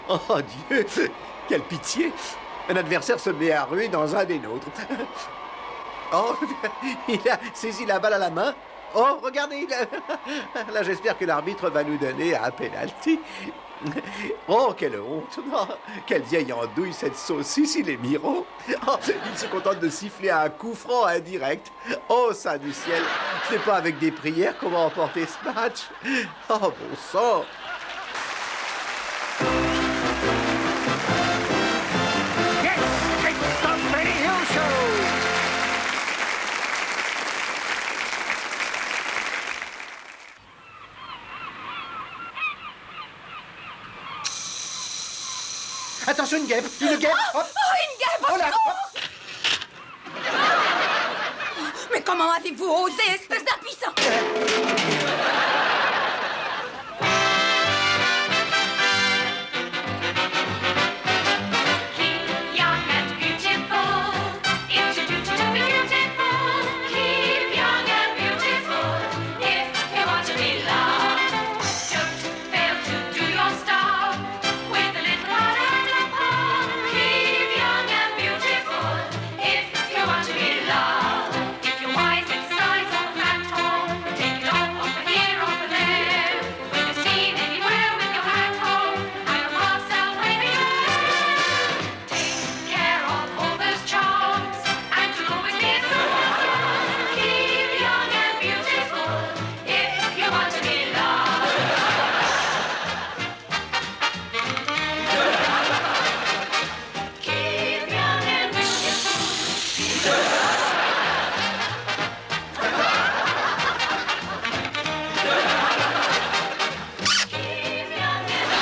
Oh Dieu, quelle pitié! Un adversaire se met à ruer dans un des nôtres. Oh, il a saisi la balle à la main. Oh, regardez, là, j'espère que l'arbitre va nous donner un penalty. Oh, quelle honte! Oh, quelle vieille andouille, cette saucisse, il est miro. Oh, il se contente de siffler un coup franc indirect. Oh, saint du ciel, c'est pas avec des prières qu'on va emporter ce match. Oh, bon sang! Yes, it's the Benny Hill Show! Attention, une guêpe! Une guêpe! Hop. Oh, une guêpe! Oh là! Mais comment avez-vous osé, espèce d'impuissant? Young and beautiful, it's your duty to be beautiful. Keep young and beautiful, if you want to be loved. Don't fail to do your stuff with a little heart and a paw. Keep young and beautiful, if you want to be loved. If you're wise, exercise on at home, take it off over here, over there. When you're seen anywhere with your hat on, I'm a Marcel, waving your hand. Take care of all those charms, and you'll always be a superstar. Keep young and beautiful, if you want to be loved. Keep young and beautiful. Keep young and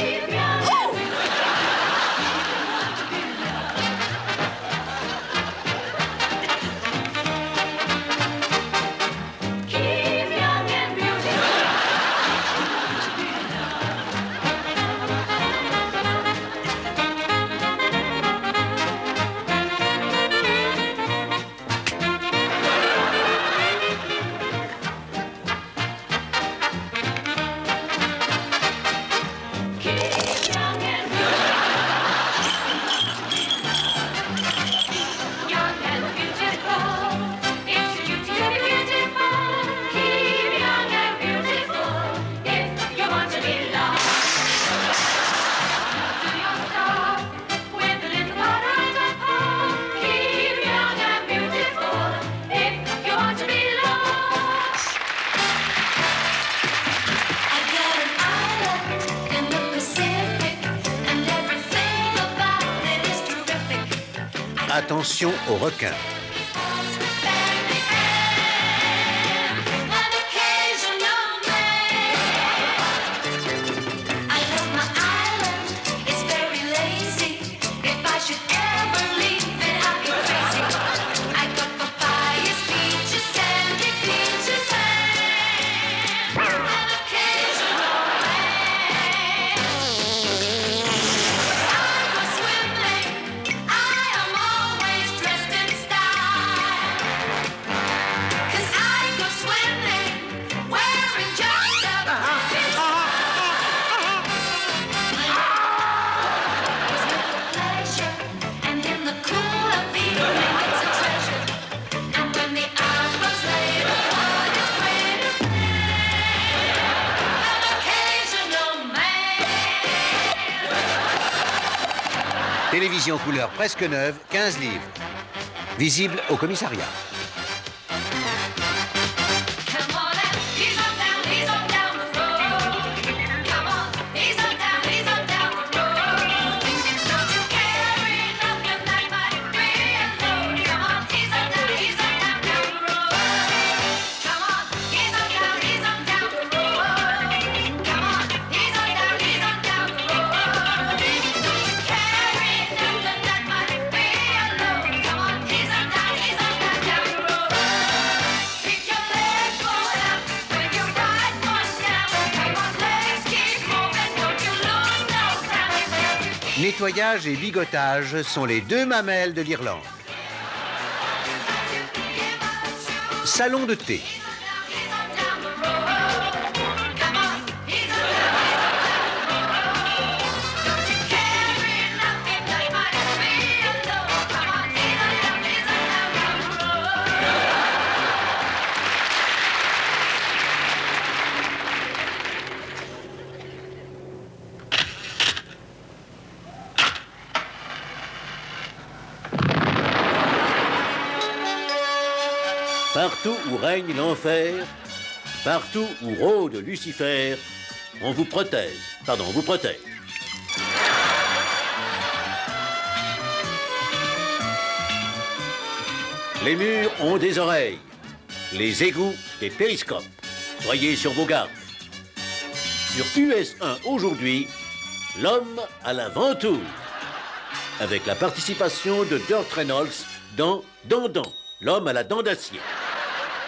keep young Keep young and beautiful. Keep young and young and beautiful. It's your duty to be beautiful. Keep young and beautiful. If you want to be loved, do your stuff with a little butter and a paw. Keep young and beautiful. If you want to be loved. I got an island in the Pacific, and everything about it is terrific. Attention aux requins. An occasional man. I love my island, it's very lazy. If I should ever leave it, I'd be crazy. I got papayas, peaches, sandy beaches, and an occasional man. I go swimming, I am always dressed in style. 'Cause I go swimming, wearing just a pleasure, and in the cool of evening, it's a treasure. And when the hours later, what is greater than an occasional man? Télévision couleur presque neuve, 15 livres. Visible au commissariat. Come on and ease on down the road. Come on, ease on down the road. Don't you carry nothing that might be a load. Come on, ease on down the road. Come on, ease on down the road. Come on, ease on down the road. Don't you carry Nettoyage et bigotage sont les deux mamelles de l'Irlande. Salon de thé. Partout où règne l'enfer, partout où rôde Lucifer, on vous protège. Pardon, on vous protège. Les murs ont des oreilles, les égouts des périscopes. Soyez sur vos gardes. Sur US1 aujourd'hui, l'homme à la ventouse, avec la participation de Dirt Reynolds dans Dandan, l'homme à la dent d'acier.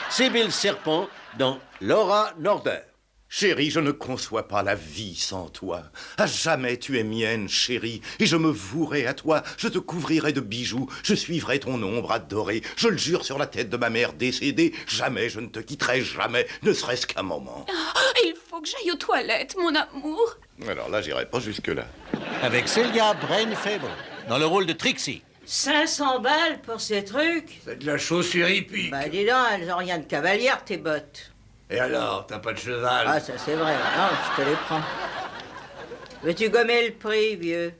Sybil Serpent dans Laura Norder. Chérie, je ne conçois pas la vie sans toi. À jamais tu es mienne, chérie, et je me vouerai à toi. Je te couvrirai de bijoux, je suivrai ton ombre adorée. Je le jure sur la tête de ma mère décédée, jamais je ne te quitterai, jamais, ne serait-ce qu'un moment. Oh, il faut que j'aille aux toilettes, mon amour. Alors là, j'irai pas jusque-là. Avec Celia Brain-Fable dans le rôle de Trixie. 500 balles pour ces trucs? C'est de la chaussure hippique. Bah dis donc, elles ont rien de cavalière, tes bottes. Et alors, t'as pas de cheval? Ah, ça c'est vrai. Non, je te les prends. Veux-tu gommer le prix, vieux?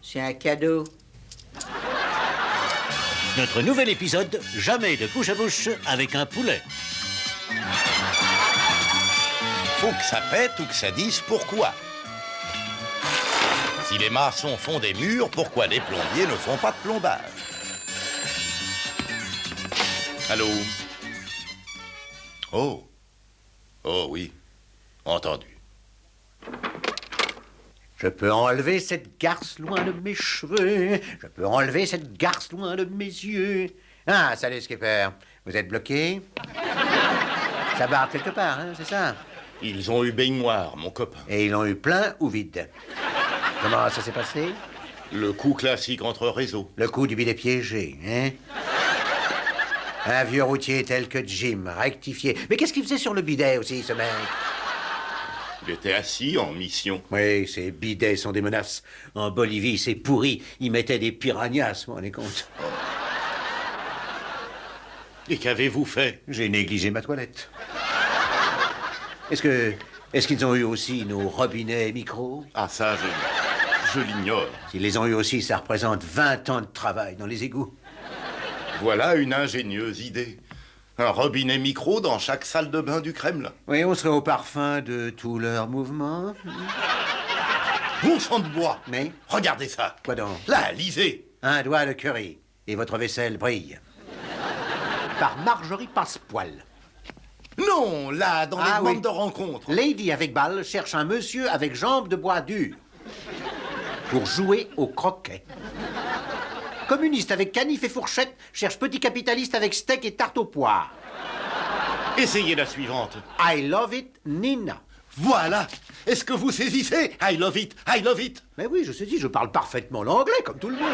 C'est un cadeau. Notre nouvel épisode, jamais de bouche à bouche avec un poulet. Faut que ça pète ou que ça dise pourquoi. Si les maçons font des murs, pourquoi les plombiers ne font pas de plombage? Allô? Oh. Oh oui. Entendu. Je peux enlever cette garce loin de mes cheveux. Je peux enlever cette garce loin de mes yeux. Ah, salut, Skipper. Vous êtes bloqué? Ça barre quelque part, hein, c'est ça? Ils ont eu baignoire, mon copain. Et ils l'ont eu plein ou vide? Comment ça s'est passé? Le coup classique entre réseaux. Le coup du bidet piégé, hein? Un vieux routier tel que Jim, rectifié. Mais qu'est-ce qu'il faisait sur le bidet aussi, ce mec? Il était assis en mission. Oui, ces bidets sont des menaces. En Bolivie, c'est pourri. Ils mettaient des piranhas, vous vous rendez compte? Et qu'avez-vous fait? J'ai négligé ma toilette. Est-ce qu'ils ont eu aussi nos robinets micro? Ah ça, je l'ignore. S'ils les ont eu aussi, ça représente 20 ans de travail dans les égouts. Voilà une ingénieuse idée. Un robinet micro dans chaque salle de bain du Kremlin. Oui, on serait au parfum de tous leurs mouvements. Bon sang de bois. Mais Regardez ça. quoi donc? Là, lisez. Un doigt de curry et votre vaisselle brille. Par Marjorie Passepoil. Non, là, dans les demandes oui. de rencontre. Lady avec balle cherche un monsieur avec jambes de bois dur pour jouer au croquet. Communiste avec canif et fourchette cherche petit capitaliste avec steak et tarte aux poires. Essayez la suivante. I love it, Nina. Voilà. Est-ce que vous saisissez? I love it, I love it. Mais oui, je sais dit, je parle parfaitement l'anglais, comme tout le monde.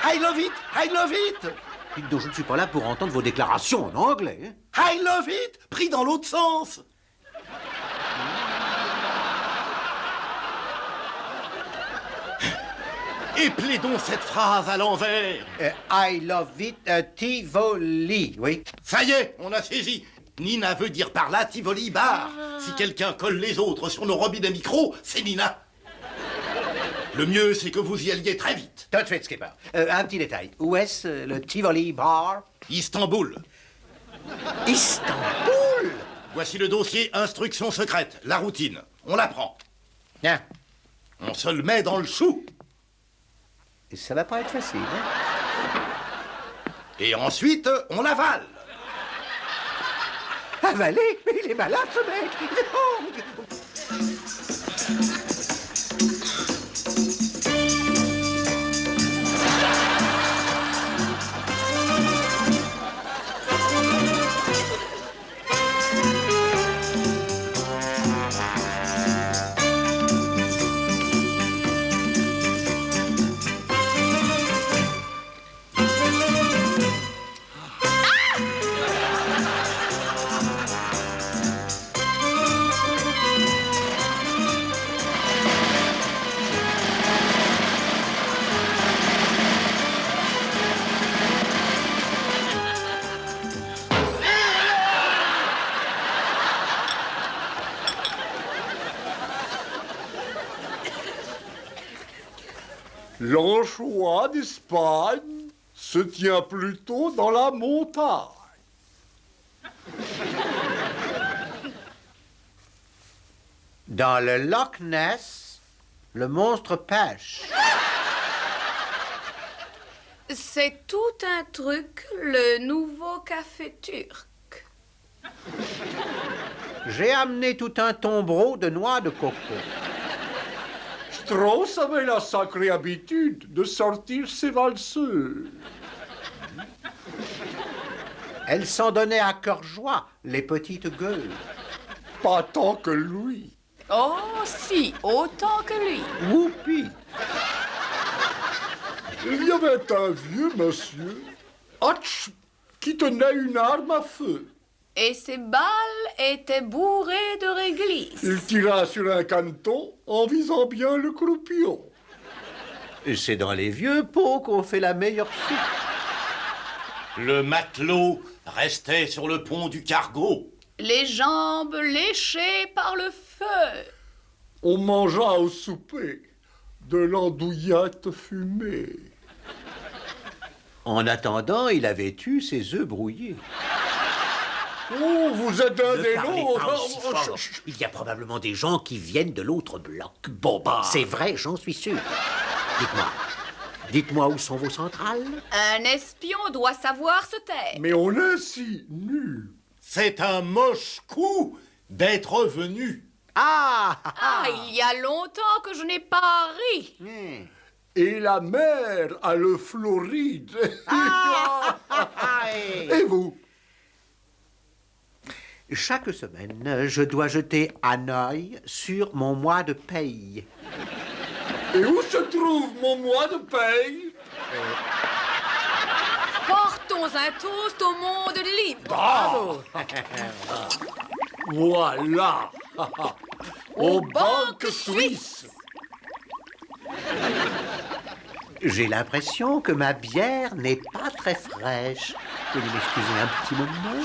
I love it, I love it. Dites donc, je ne suis pas là pour entendre vos déclarations en anglais. Hein. I love it, pris dans l'autre sens. Éplez donc cette phrase à l'envers. I love it, Tivoli, oui. Ça y est, on a saisi. Nina veut dire par là Tivoli bar. Si quelqu'un colle les autres sur nos robinets micro, c'est Nina. Le mieux, c'est que vous y alliez très vite. Tout de suite, Skipper. Un petit détail. Où est-ce le Tivoli Bar? Istanbul. Istanbul! Voici le dossier instruction secrète, la routine. On la prend. Tiens, On se le met dans le chou. ça va pas être facile, hein? Et ensuite, on l'avale. Avaler? Mais il est malade, ce mec! L'anchois d'Espagne se tient plutôt dans la montagne. Dans le Loch Ness, le monstre pêche. C'est tout un truc, le nouveau café turc. J'ai amené tout un tombereau de noix de coco. Strauss avait la sacrée habitude de sortir ses valseuses. Elle s'en donnait à cœur joie, les petites gueules. Pas tant que lui. Oh, si, autant que lui. Whoopi! Il y avait un vieux monsieur, Hatch, qui tenait une arme à feu. Et ses balles étaient bourrées de réglisse. Il tira sur un caneton en visant bien le croupion. C'est dans les vieux pots qu'on fait la meilleure soupe. Le matelot restait sur le pont du cargo. Les jambes léchées par le feu. On mangea au souper de l'andouillette fumée. En attendant, il avait eu ses œufs brouillés. Oh, vous êtes un des Ne parlez nôtres. pas aussi Oh, fort. Il y a probablement des gens qui viennent de l'autre bloc. Bon, bah. C'est vrai, j'en suis sûr. Dites-moi où sont vos centrales? Un espion doit savoir se taire. Mais on est si nus. C'est un moche coup d'être venu. Ah! Ah, il y a longtemps que je n'ai pas ri. Et la mer a le Floride. Et vous? Chaque semaine, je dois jeter un œil sur mon mois de paye. Et où se trouve mon mois de paye? Portons un toast au monde libre. Bravo! Voilà! Aux banques suisses! J'ai l'impression que ma bière n'est pas très fraîche. Veuillez m'excuser un petit moment.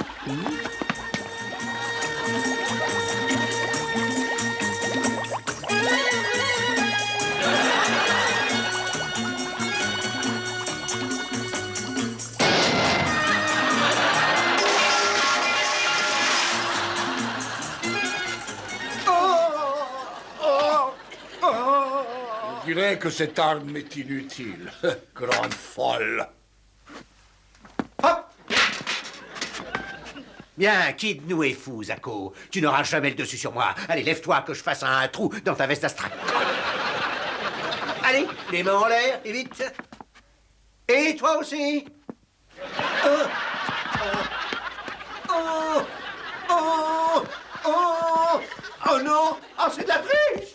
On dirait que cette arme est inutile. Grande folle. Bien, qui de nous est fou, Zako? Tu n'auras jamais le dessus sur moi. Allez, lève-toi que je fasse un trou dans ta veste d'Astrak. Allez, les mains en l'air, et vite. Et toi aussi. Oh, oh, oh, oh, oh non, oh, c'est de la triche.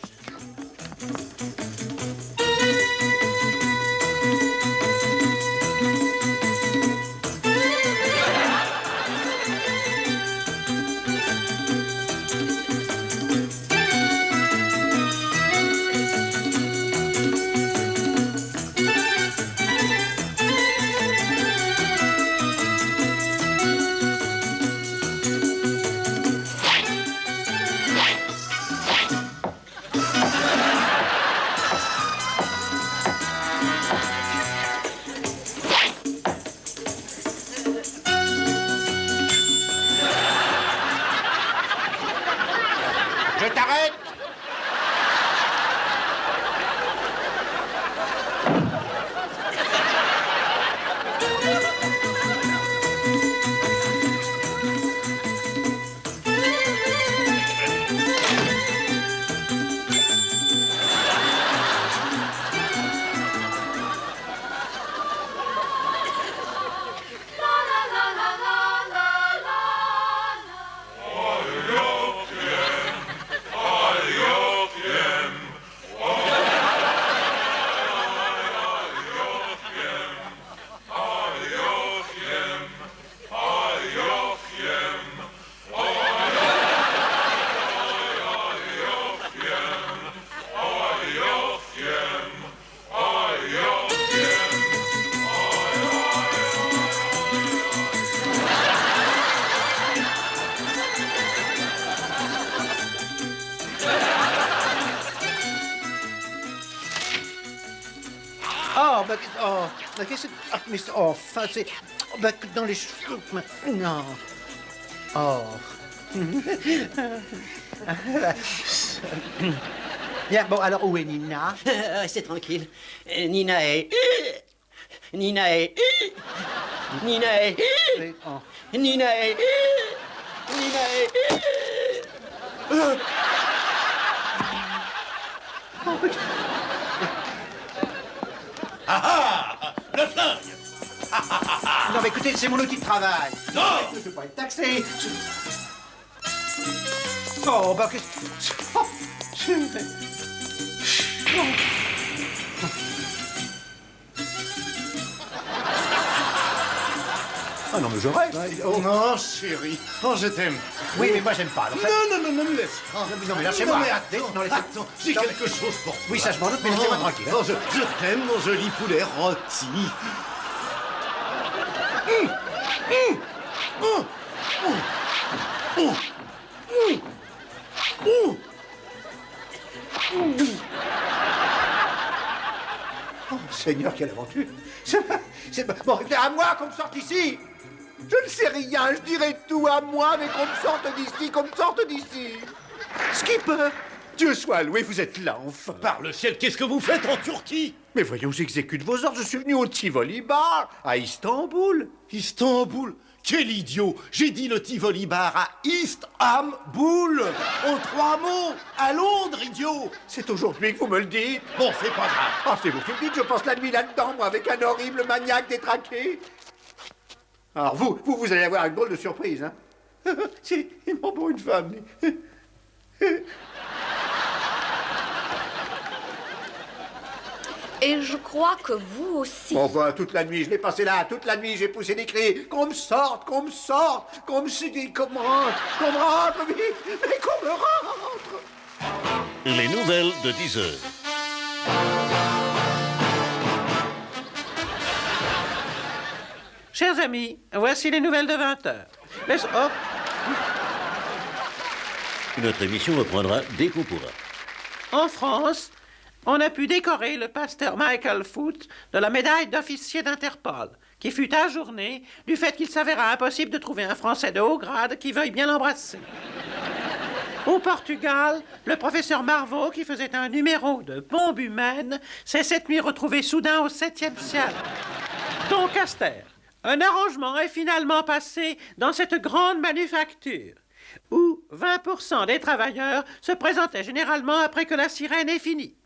Je t'arrête. qu'est-ce que... Ah, mais enfin, c'est... Oh, bah, dans les cheveux... Non. Oh. Bien, bon, alors où est Nina? Restez tranquille. Nina est... Nina est... Nina est... Oh. Nina est... Nina est... Le flingue! Non, mais écoutez, c'est mon outil de travail. Non! Je ne peux pas être taxé. Oh, bah, qu'est-ce... Oh, Ah non, mais je rêve. Oh non, chérie. Oh, je t'aime. Oui, mais moi, j'aime pas. Alors, ça- Non, me laisse pas. Non, mais lâchez-moi. Non, mais attends, Non, laissez- attends, j'ai Non. quelque chose pour toi. Oui, ça, je m'en doute, mais laissez-moi tranquille, hein. Oh, je t'aime, mon joli poulet rôti. Oh, Seigneur, quelle aventure. Bon, à moi qu'on me sorte ici. Je ne sais rien, je dirai tout à moi, mais qu'on me sorte d'ici, qu'on me sorte d'ici. Skipper, Dieu soit loué, vous êtes là, enfin. Par le ciel, qu'est-ce que vous faites en Turquie? Mais voyons, j'exécute vos ordres, je suis venu au Tivoli Bar, à Istanbul. Istanbul? Quel idiot! J'ai dit le Tivoli Bar à Istanbul! En 3 mots! À Londres, idiot! C'est aujourd'hui que vous me le dites. Bon, c'est pas grave. Ah, c'est vous qui me dites, je passe la nuit là-dedans, moi, avec un horrible maniaque détraqué. Alors vous allez avoir une drôle de surprise, hein. C'est mon pour une femme. Et je crois que vous aussi. Enfin, toute la nuit, je l'ai passé là, toute la nuit, j'ai poussé des cris. Qu'on me sorte, qu'on me rentre, qu'on me rentre, vite, mais qu'on me rentre. Les nouvelles de 10 heures. Chers amis, voici les nouvelles de 20 heures. Oh, Notre émission reprendra dès qu'on pourra. en France, on a pu décorer le pasteur Michael Foot de la médaille d'officier d'Interpol, qui fut ajourné du fait qu'il s'avéra impossible de trouver un Français de haut grade qui veuille bien l'embrasser. Au Portugal, le professeur Marvaux, qui faisait un numéro de bombe humaine, s'est cette nuit retrouvé soudain au 7e ciel. Doncaster, un arrangement est finalement passé dans cette grande manufacture, où 20% des travailleurs se présentaient généralement après que la sirène est finie.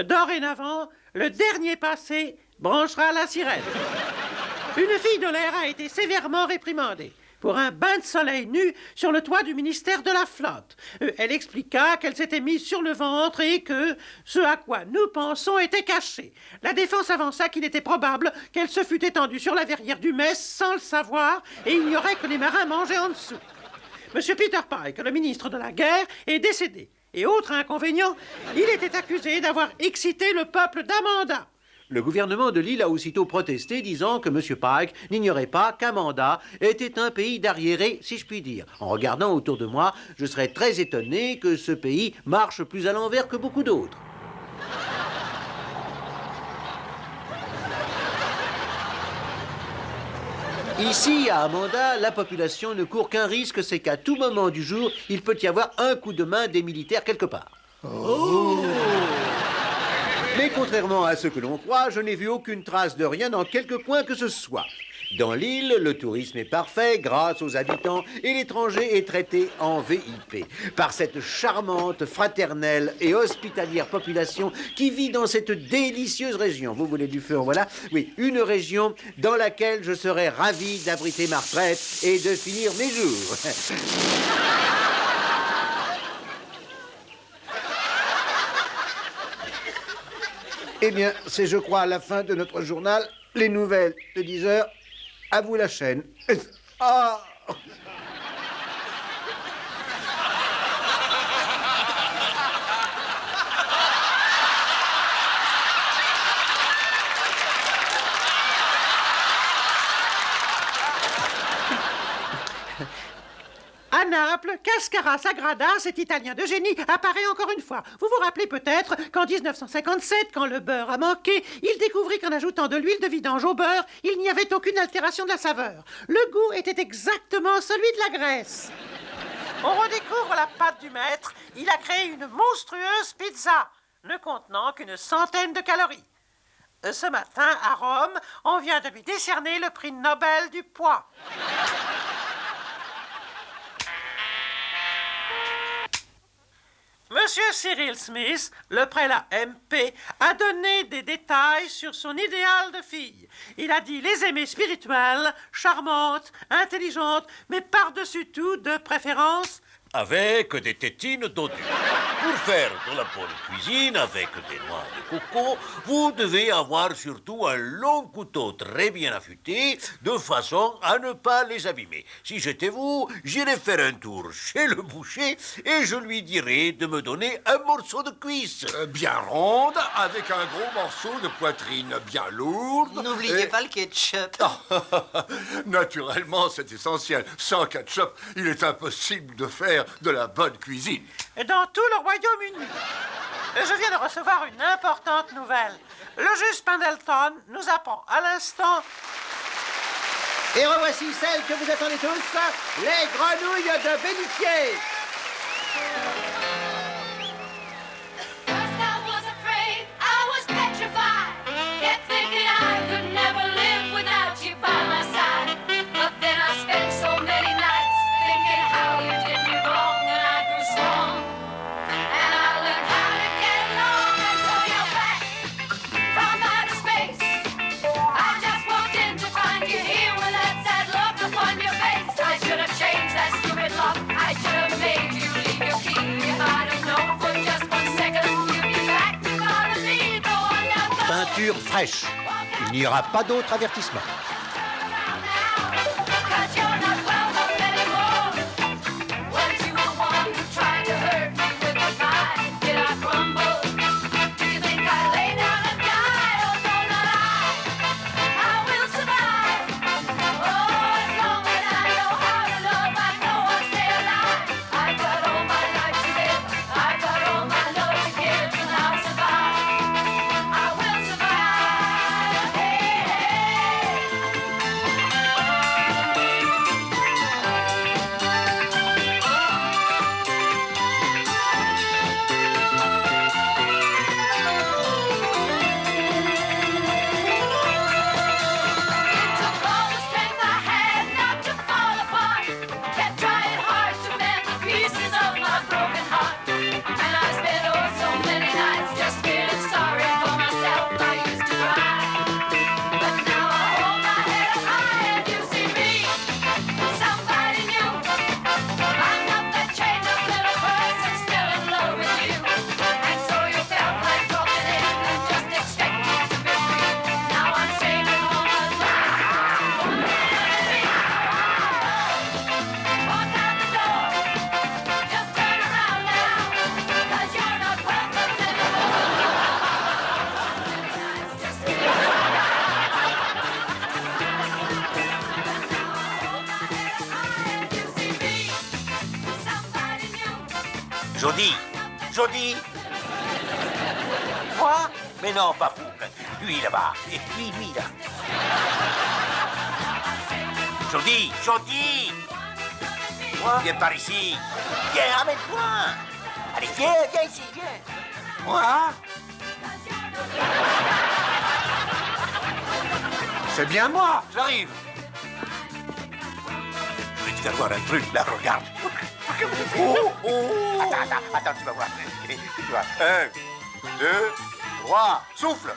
Dorénavant, le dernier passé branchera la sirène. Une fille de l'air a été sévèrement réprimandée pour un bain de soleil nu sur le toit du ministère de la Flotte. Elle expliqua qu'elle s'était mise sur le ventre et que ce à quoi nous pensons était caché. La défense avança qu'il était probable qu'elle se fût étendue sur la verrière du mess sans le savoir et ignorait que les marins mangeaient en dessous. Monsieur Peter Pike, le ministre de la Guerre, est décédé. Et autre inconvénient, il était accusé d'avoir excité le peuple d'Amanda. Le gouvernement de l'île a aussitôt protesté, disant que M. Pike n'ignorait pas qu'Amanda était un pays d'arriérés, si je puis dire. En regardant autour de moi, je serais très étonné que ce pays marche plus à l'envers que beaucoup d'autres. Ici, à Amanda, la population ne court qu'un risque, c'est qu'à tout moment du jour, il peut y avoir un coup de main des militaires quelque part. Mais contrairement à ce que l'on croit, je n'ai vu aucune trace de rien dans quelque coin que ce soit. Dans l'île, le tourisme est parfait grâce aux habitants et l'étranger est traité en VIP par cette charmante, fraternelle et hospitalière population qui vit dans cette délicieuse région. Vous voulez du feu, voilà? Oui, une région dans laquelle je serais ravi d'abriter ma retraite et de finir mes jours. Eh bien, c'est, je crois, la fin de notre journal. Les nouvelles de 10 heures. À vous la chaîne. Ah! À Naples, le Cascara Sagrada, cet Italien de génie, apparaît encore une fois. Vous vous rappelez peut-être qu'en 1957, quand le beurre a manqué, il découvrit qu'en ajoutant de l'huile de vidange au beurre, il n'y avait aucune altération de la saveur. Le goût était exactement celui de la graisse. On redécouvre la pâte du maître. Il a créé une monstrueuse pizza, ne contenant qu'une centaine de calories. Ce matin, à Rome, on vient de lui décerner le prix Nobel du poids. Monsieur Cyril Smith, le prélat MP, a donné des détails sur son idéal de fille. Il a dit les aimer spirituelles, charmantes, intelligentes, mais par-dessus tout, de préférence, avec des tétines dodues. Pour faire de la bonne cuisine avec des noix de coco, vous devez avoir surtout un long couteau très bien affûté, de façon à ne pas les abîmer. Si j'étais vous, j'irais faire un tour chez le boucher et je lui dirais de me donner un morceau de cuisse. Bien ronde, avec un gros morceau de poitrine bien lourde. N'oubliez pas le ketchup. Naturellement, c'est essentiel. Sans ketchup, il est impossible de faire de la bonne cuisine. dans tout le Royaume-Uni. Je viens de recevoir une importante nouvelle. Le juge Pendleton nous apprend à l'instant... Et revoici celle que vous attendez tous, les grenouilles de bénitier. First I was afraid, I was petrified. Kept thinking I could never live without you by my side. But then I spent so many nights thinking how you did me wrong, and I grew strong. And I learned how to get along, and so you're back from outer space. I just walked in to find you here with that sad look upon your face. I should have changed that stupid lock. I should have made you leave your key. If I'd have known for just 1 second you'd be back to bother me. Go on down the Peinture fraîche. Il n'y aura pas d'autre avertissement. Cause you're not welcome anymore. Was you the one who tried to hurt me with a lie? Did I crumble? Do you think I lay down and die? Oh, no, not I will survive. Oh, as long as I know how to love, I know I'll stay alive. I got all my life to live. I got all my love to give, and I'll survive. I will survive. Hey, hey. It took all the strength I had not to fall apart. Kept trying hard to mend the pieces of my broken heart. And I spent oh so many nights just feeling sorry for myself. I used to cry, but now I hold my head up high and you see me, somebody new. I'm not that chained up little person still in love with you. And so you felt like walking in and just expecting to be free. Now I'm saving all my life. Walk out the door, just turn around now, 'cause you're not welcome anymore. Just you see me, somebody new. Jody, Jody. Quoi? Mais non, pas vous. Lui là-bas. Et puis lui là. Jody, Jody. Viens par ici. Viens, ramène-toi. Allez, viens, viens ici, viens. Moi? C'est bien moi. J'arrive. Je vais te faire voir un truc, là, regarde. Oh, oh. Attends, tu vas voir. Tu vois. 1, 2, 3, souffle.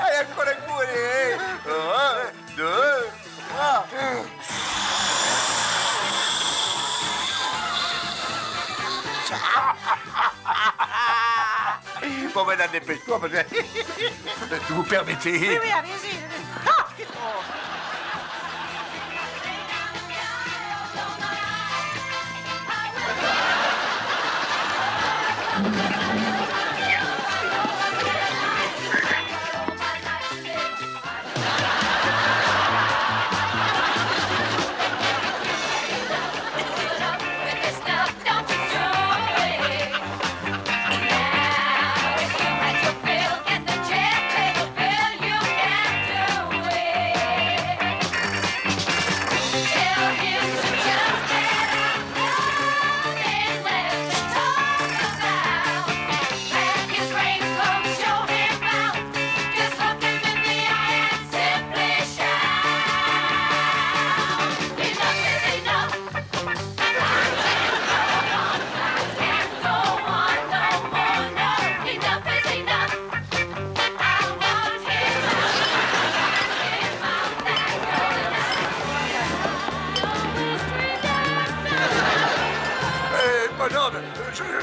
Allez, encore un coup, allez. 1, 2, 3. Bon, maintenant, dépêche-toi, parce que... Vous permettez? Oui, oui, allez-y. Ah, qui trop.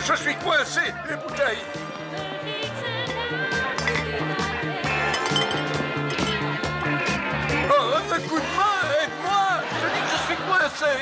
Je suis coincé, les bouteilles. Oh, un coup de main, aide-moi. Je dis que je suis coincé.